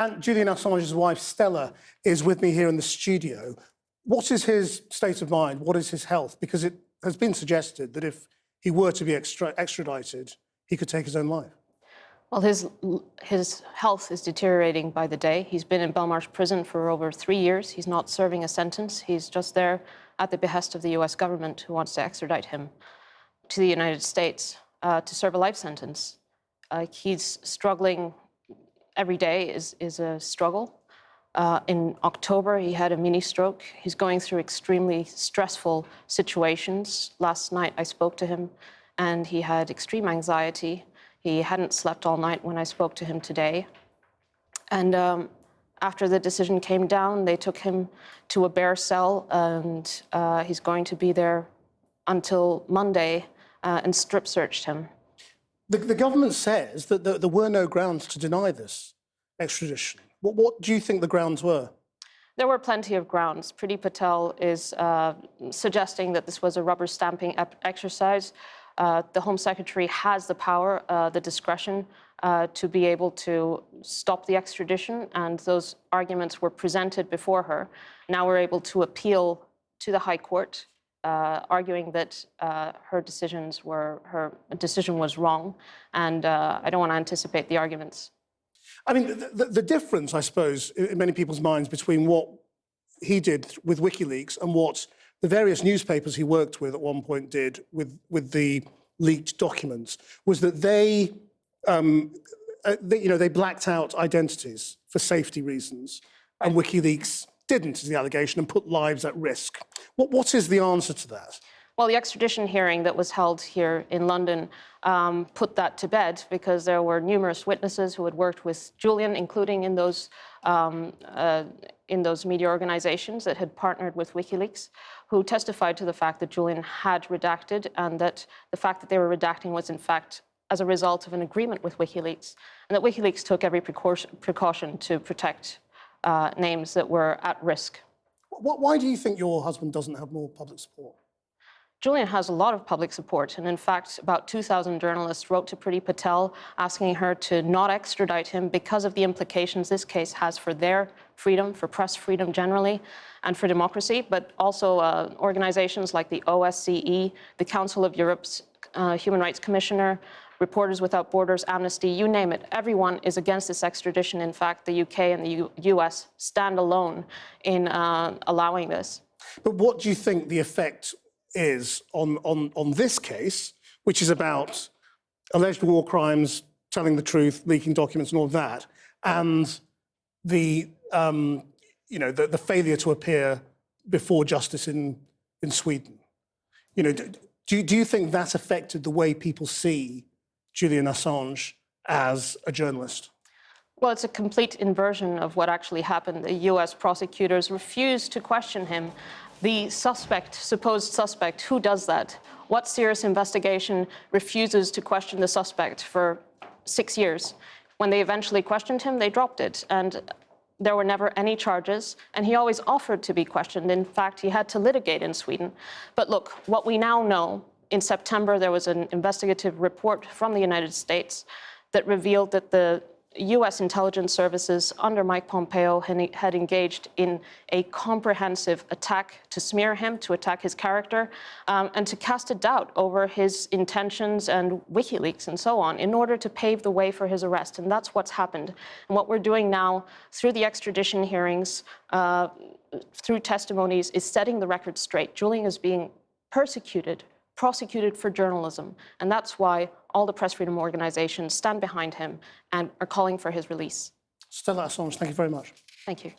And Julian Assange's wife, Stella, is with me here in the studio. What is his state of mind? What is his health? Because it has been suggested that if he were to be extradited, he could take his own life. Well, his health is deteriorating by the day. He's been in Belmarsh prison for over 3 years. He's not serving a sentence. He's just there at the behest of the US government, who wants to extradite him to the United States to serve a life sentence. He's struggling. Every day is a struggle. In October, he had a mini stroke. He's going through extremely stressful situations. Last night, I spoke to him, and he had extreme anxiety. He hadn't slept all night when I spoke to him today. And after the decision came down, they took him to a bare cell, and he's going to be there until Monday and strip searched him. The government says that there were no grounds to deny this extradition. What do you think the grounds were? There were plenty of grounds. Priti Patel is suggesting that this was a rubber stamping exercise. The Home Secretary has the power, the discretion to be able to stop the extradition, and those arguments were presented before her. Now we're able to appeal to the High Court, arguing that her decision was wrong, and I don't want to anticipate the arguments. I mean, the difference, I suppose, in many people's minds between what he did with WikiLeaks and what the various newspapers he worked with at one point did with the leaked documents was that they blacked out identities for safety reasons, and WikiLeaks didn't, is the allegation, and put lives at risk. What is the answer to that? Well, the extradition hearing that was held here in London put that to bed, because there were numerous witnesses who had worked with Julian, including in those media organizations that had partnered with WikiLeaks, who testified to the fact that Julian had redacted, and that the fact that they were redacting was in fact as a result of an agreement with WikiLeaks, and that WikiLeaks took every precaution to protect names that were at risk. Why do you think your husband doesn't have more public support? Julian has a lot of public support, and in fact, about 2,000 journalists wrote to Priti Patel asking her to not extradite him because of the implications this case has for their freedom, for press freedom generally, and for democracy, but also organizations like the OSCE, the Council of Europe's Human Rights Commissioner, Reporters Without Borders, Amnesty, you name it. Everyone is against this extradition. In fact, the UK and the US stand alone in allowing this. But what do you think the effect is on this case, which is about alleged war crimes, telling the truth, leaking documents and all of that, and the failure to appear before justice in Sweden? Do you think that affected the way people see Julian Assange as a journalist? Well, it's a complete inversion of what actually happened. The US prosecutors refused to question him. The suspect, supposed suspect, who does that? What serious investigation refuses to question the suspect for 6 years? When they eventually questioned him, they dropped it, and there were never any charges, and he always offered to be questioned. In fact, he had to litigate in Sweden. But look, what we now know, in September, there was an investigative report from the United States that revealed that the US intelligence services under Mike Pompeo had engaged in a comprehensive attack to smear him, to attack his character, and to cast a doubt over his intentions and WikiLeaks and so on, in order to pave the way for his arrest. And that's what's happened. And what we're doing now through the extradition hearings, through testimonies, is setting the record straight. Julian is being persecuted, prosecuted for journalism, and that's why all the press freedom organizations stand behind him and are calling for his release. Stella Assange, thank you very much. Thank you.